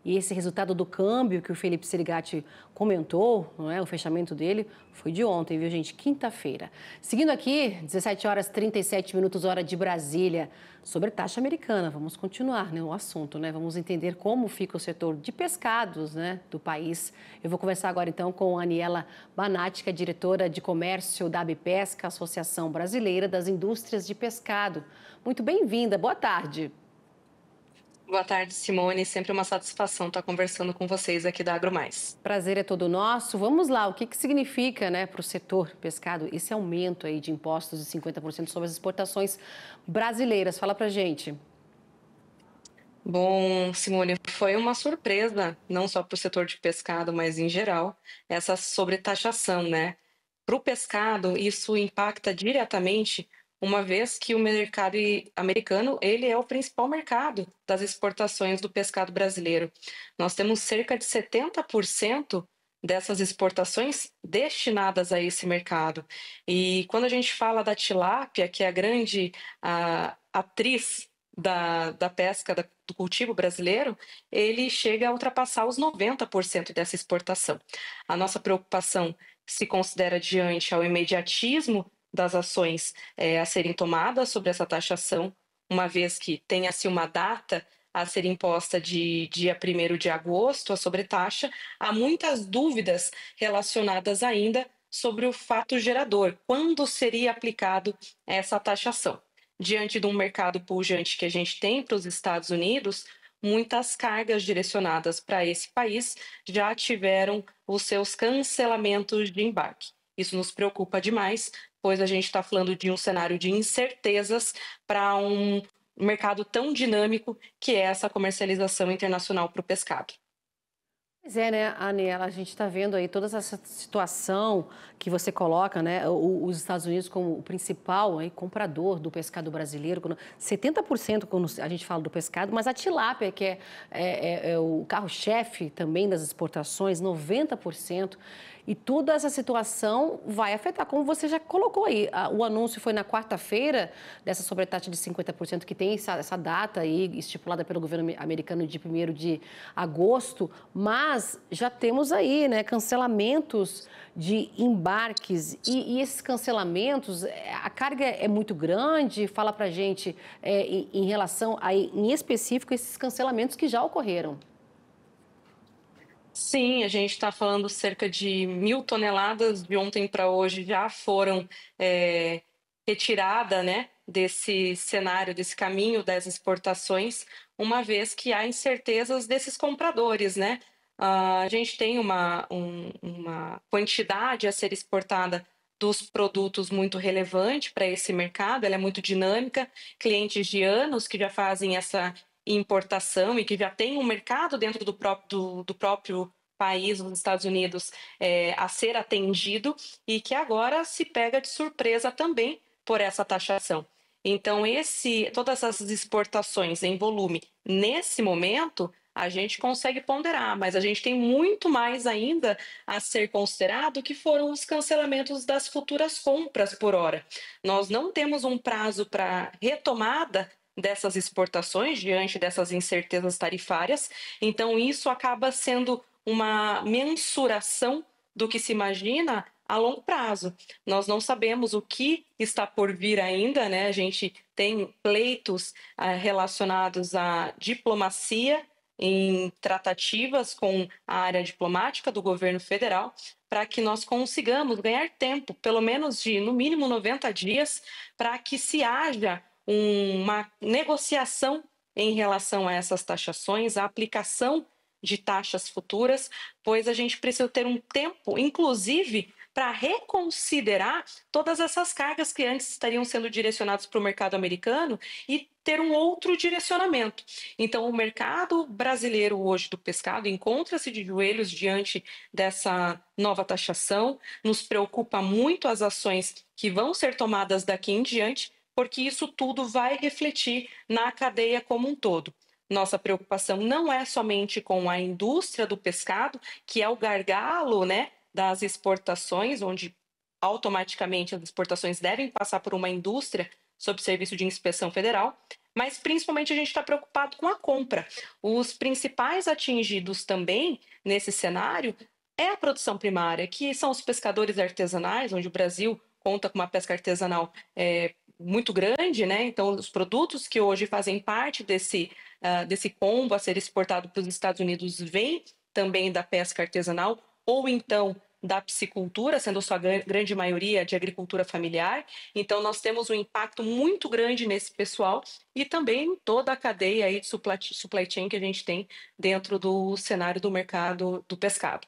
E esse resultado do câmbio que o Felipe Serigati comentou, não é? O fechamento dele foi de ontem, viu, gente? Quinta-feira. Seguindo aqui, 17 horas 37 minutos, hora de Brasília, sobre taxa americana. Vamos continuar, né, o assunto, né? Vamos entender como fica o setor de pescados, né, do país. Eu vou conversar agora, então, com a Aniela Banatti, que é diretora de comércio da Abipesca, Associação Brasileira das Indústrias de Pescado. Muito bem-vinda, boa tarde. Boa tarde, Simone. Sempre uma satisfação estar conversando com vocês aqui da AgroMais. Prazer é todo nosso. Vamos lá, o que significa, né, para o setor pescado esse aumento aí de impostos de 50% sobre as exportações brasileiras? Fala pra gente. Bom, Simone, foi uma surpresa, não só para o setor de pescado, mas em geral, essa sobretaxação, né? Para o pescado, isso impacta diretamente, uma vez que o mercado americano, ele é o principal mercado das exportações do pescado brasileiro. Nós temos cerca de 70% dessas exportações destinadas a esse mercado. E quando a gente fala da tilápia, que é a grande atriz da pesca, do cultivo brasileiro, ele chega a ultrapassar os 90% dessa exportação. A nossa preocupação se considera diante ao imediatismo das ações a serem tomadas sobre essa taxação, uma vez que tenha-se uma data a ser imposta de dia 1º de agosto, a sobretaxa, há muitas dúvidas relacionadas ainda sobre o fato gerador, quando seria aplicado essa taxação. Diante de um mercado pujante que a gente tem para os Estados Unidos, muitas cargas direcionadas para esse país já tiveram os seus cancelamentos de embarque. Isso nos preocupa demais, pois a gente está falando de um cenário de incertezas para um mercado tão dinâmico que é essa comercialização internacional para o pescado. Pois é, né, Aniela, a gente está vendo aí toda essa situação que você coloca, né, os Estados Unidos como o principal aí, comprador do pescado brasileiro, 70% quando a gente fala do pescado, mas a tilápia, que é o carro-chefe também das exportações, 90%. E toda essa situação vai afetar, como você já colocou aí. O anúncio foi na quarta-feira dessa sobretaxa de 50% que tem essa data aí estipulada pelo governo americano de 1º de agosto, mas já temos aí, né, cancelamentos de embarques e esses cancelamentos, a carga é muito grande. Fala pra gente em relação a, em específico, esses cancelamentos que já ocorreram. Sim, a gente está falando cerca de 1.000 toneladas de ontem para hoje já foram retirada, né, desse cenário, desse caminho das exportações, uma vez que há incertezas desses compradores, né? A gente tem uma quantidade a ser exportada dos produtos muito relevante para esse mercado, ela é muito dinâmica, clientes de anos que já fazem essa importação e que já tem um mercado dentro do próprio país, nos Estados Unidos, a ser atendido e que agora se pega de surpresa também por essa taxação. Então, todas essas exportações em volume, nesse momento, a gente consegue ponderar, mas a gente tem muito mais ainda a ser considerado, que foram os cancelamentos das futuras compras por hora. Nós não temos um prazo para retomada dessas exportações diante dessas incertezas tarifárias, então isso acaba sendo uma mensuração do que se imagina a longo prazo. Nós não sabemos o que está por vir ainda, né? A gente tem pleitos relacionados à diplomacia em tratativas com a área diplomática do governo federal, para que nós consigamos ganhar tempo, pelo menos de, no mínimo, 90 dias, para que se haja uma negociação em relação a essas taxações, a aplicação de taxas futuras, pois a gente precisa ter um tempo, inclusive, para reconsiderar todas essas cargas que antes estariam sendo direcionadas para o mercado americano e ter um outro direcionamento. Então, o mercado brasileiro hoje do pescado encontra-se de joelhos diante dessa nova taxação. Nos preocupa muito as ações que vão ser tomadas daqui em diante, porque isso tudo vai refletir na cadeia como um todo. Nossa preocupação não é somente com a indústria do pescado, que é o gargalo, né, das exportações, onde automaticamente as exportações devem passar por uma indústria sob serviço de inspeção federal, mas principalmente a gente está preocupado com a compra. Os principais atingidos também nesse cenário é a produção primária, que são os pescadores artesanais, onde o Brasil conta com uma pesca artesanal muito grande, né? Então, os produtos que hoje fazem parte desse combo a ser exportado para os Estados Unidos vêm também da pesca artesanal, ou então da piscicultura, sendo sua grande maioria de agricultura familiar. Então, nós temos um impacto muito grande nesse pessoal e também toda a cadeia aí de supply chain que a gente tem dentro do cenário do mercado do pescado.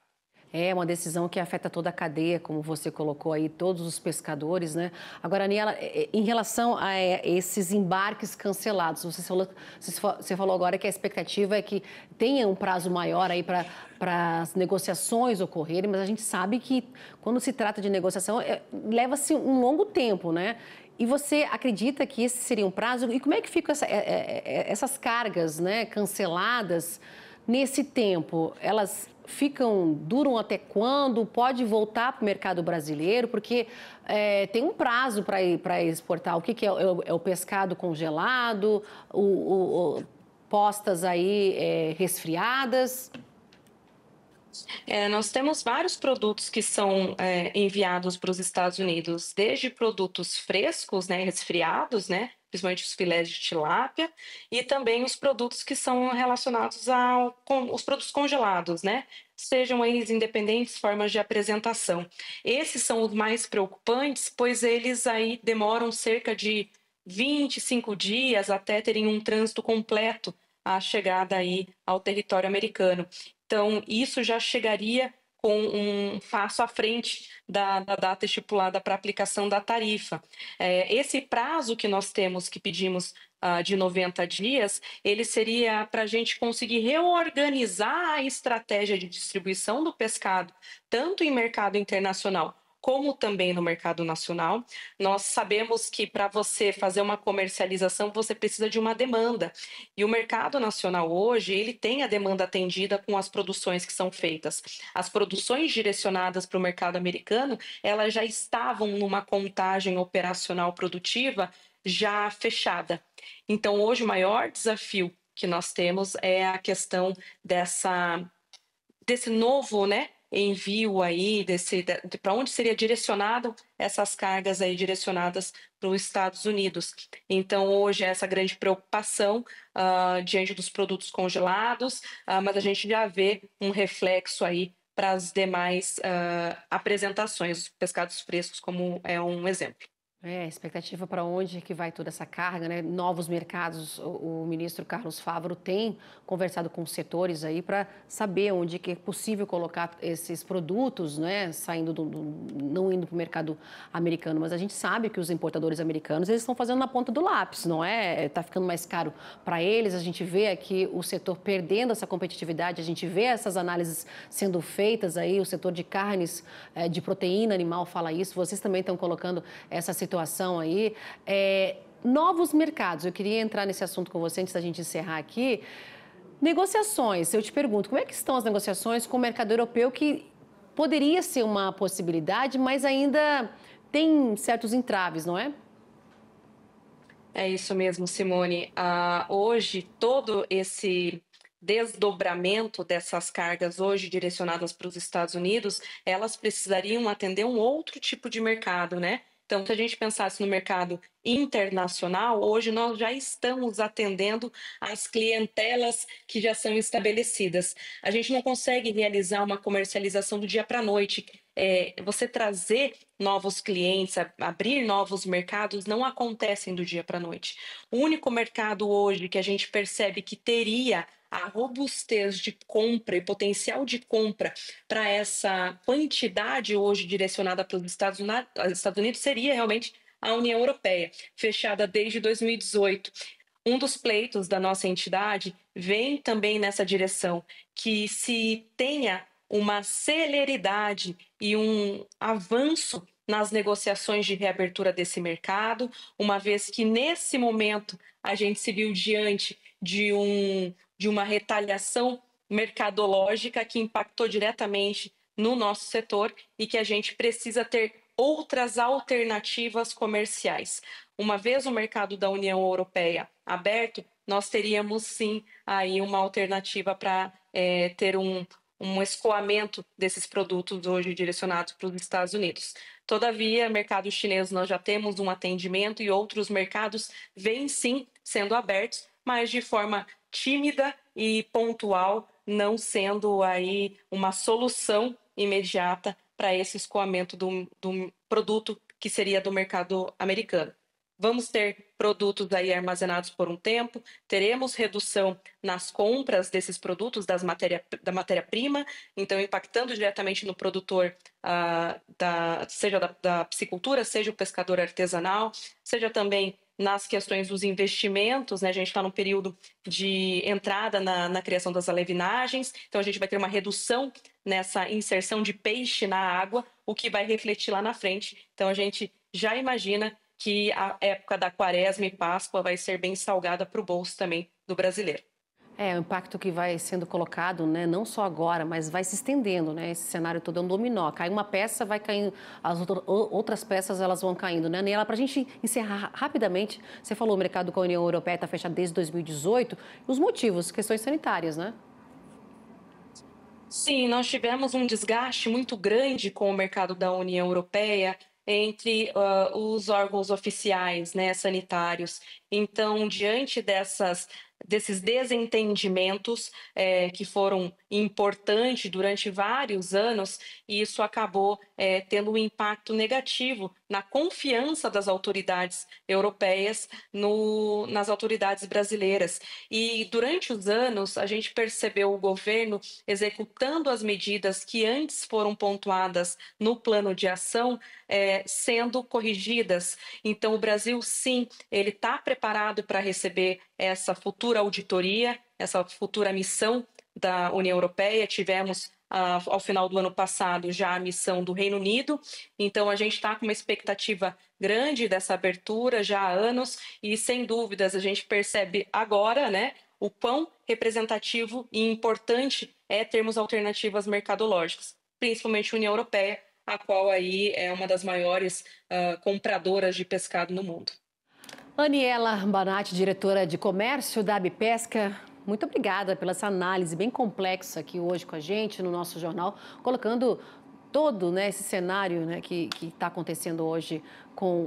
É uma decisão que afeta toda a cadeia, como você colocou aí, todos os pescadores, né? Agora, Aniela, em relação a esses embarques cancelados, você falou agora que a expectativa é que tenha um prazo maior aí para as negociações ocorrerem, mas a gente sabe que quando se trata de negociação, leva-se um longo tempo, né? E você acredita que esse seria um prazo? E como é que ficam essas cargas, né, canceladas nesse tempo? Elas duram até quando? Pode voltar para o mercado brasileiro? Porque tem um prazo para exportar. O que é? É o pescado congelado, postas aí resfriadas? Nós temos vários produtos que são enviados para os Estados Unidos, desde produtos frescos, né, resfriados, né, principalmente os filés de tilápia, e também os produtos que são relacionados com os produtos congelados, né, sejam eles independentes formas de apresentação. Esses são os mais preocupantes, pois eles aí demoram cerca de 25 dias até terem um trânsito completo à chegada aí ao território americano. Então, isso já chegaria com um passo à frente da data estipulada para aplicação da tarifa. Esse prazo que nós temos, que pedimos de 90 dias, ele seria para a gente conseguir reorganizar a estratégia de distribuição do pescado, tanto em mercado internacional como também no mercado nacional. Nós sabemos que para você fazer uma comercialização, você precisa de uma demanda. E o mercado nacional hoje, ele tem a demanda atendida com as produções que são feitas. As produções direcionadas para o mercado americano, elas já estavam numa contagem operacional produtiva já fechada. Então, hoje, o maior desafio que nós temos é a questão desse novo, né, envio aí, para onde seria direcionado essas cargas aí direcionadas para os Estados Unidos. Então, hoje, essa grande preocupação diante dos produtos congelados, mas a gente já vê um reflexo aí para as demais apresentações, os pescados frescos como é um exemplo. Expectativa para onde que vai toda essa carga, né? Novos mercados. O ministro Carlos Fávaro tem conversado com os setores aí para saber onde que é possível colocar esses produtos, né? Não indo para o mercado americano, mas a gente sabe que os importadores americanos eles estão fazendo na ponta do lápis, não é? Está ficando mais caro para eles. A gente vê aqui o setor perdendo essa competitividade. A gente vê essas análises sendo feitas aí. O setor de carnes, de proteína animal fala isso. Vocês também estão colocando essa situação aí. Novos mercados, eu queria entrar nesse assunto com você antes da gente encerrar aqui. Negociações, eu te pergunto, como é que estão as negociações com o mercado europeu, que poderia ser uma possibilidade, mas ainda tem certos entraves, não é? É isso mesmo, Simone. Hoje, todo esse desdobramento dessas cargas hoje direcionadas para os Estados Unidos, elas precisariam atender um outro tipo de mercado, né? Então, se a gente pensasse no mercado internacional, hoje nós já estamos atendendo as clientelas que já são estabelecidas. A gente não consegue realizar uma comercialização do dia para a noite. Você trazer novos clientes, abrir novos mercados, não acontecem do dia para a noite. O único mercado hoje que a gente percebe que teria a robustez de compra e potencial de compra para essa quantidade hoje direcionada para os Estados Unidos seria realmente a União Europeia, fechada desde 2018. Um dos pleitos da nossa entidade vem também nessa direção, que se tenha uma celeridade e um avanço nas negociações de reabertura desse mercado, uma vez que nesse momento a gente se viu diante de uma retaliação mercadológica que impactou diretamente no nosso setor e que a gente precisa ter outras alternativas comerciais. Uma vez o mercado da União Europeia aberto, nós teríamos sim aí uma alternativa para ter um escoamento desses produtos hoje direcionados para os Estados Unidos. Todavia, mercado chinês nós já temos um atendimento e outros mercados vêm sim sendo abertos, mas de forma tímida e pontual, não sendo aí uma solução imediata para esse escoamento do produto que seria do mercado americano. Vamos ter produtos aí armazenados por um tempo, teremos redução nas compras desses produtos, da matéria-prima, então impactando diretamente no produtor, seja da piscicultura, seja o pescador artesanal, seja também nas questões dos investimentos, né? A gente está num período de entrada na criação das alevinagens, então a gente vai ter uma redução nessa inserção de peixe na água, o que vai refletir lá na frente. Então a gente já imagina que a época da Quaresma e Páscoa vai ser bem salgada para o bolso também do brasileiro. É, o impacto que vai sendo colocado, né, não só agora, mas vai se estendendo, né? Esse cenário todo é um dominó. Cai uma peça, vai caindo, as outras peças elas vão caindo, né? Nela, para a gente encerrar rapidamente, você falou o mercado com a União Europeia está fechado desde 2018, os motivos, questões sanitárias, né? Sim, nós tivemos um desgaste muito grande com o mercado da União Europeia entre os órgãos oficiais, né, sanitários. Então, diante desses desentendimentos que foram importantes durante vários anos, isso acabou tendo um impacto negativo na confiança das autoridades europeias nas autoridades brasileiras. E durante os anos, a gente percebeu o governo executando as medidas que antes foram pontuadas no plano de ação, sendo corrigidas. Então, o Brasil, sim, ele está preparado para receber essa futura auditoria, essa futura missão da União Europeia. Tivemos, ao final do ano passado, já a missão do Reino Unido. Então, a gente está com uma expectativa grande dessa abertura já há anos e, sem dúvidas, a gente percebe agora, né, o quão representativo e importante é termos alternativas mercadológicas, principalmente a União Europeia, a qual aí é uma das maiores compradoras de pescado no mundo. Aniela Banatti, diretora de comércio da Abipesca, muito obrigada pela essa análise bem complexa aqui hoje com a gente no nosso jornal, colocando todo, né, esse cenário, né, que está acontecendo hoje com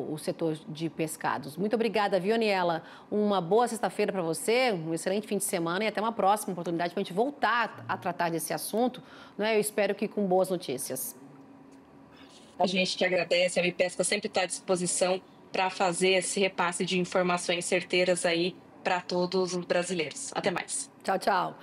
o setor de pescados. Muito obrigada, viu, Aniela? Uma boa sexta-feira para você, um excelente fim de semana e até uma próxima oportunidade para a gente voltar a tratar desse assunto, né? Eu espero que com boas notícias. A gente que agradece, a Bipesca sempre está à disposição para fazer esse repasse de informações certeiras aí para todos os brasileiros. Até mais. Tchau, tchau.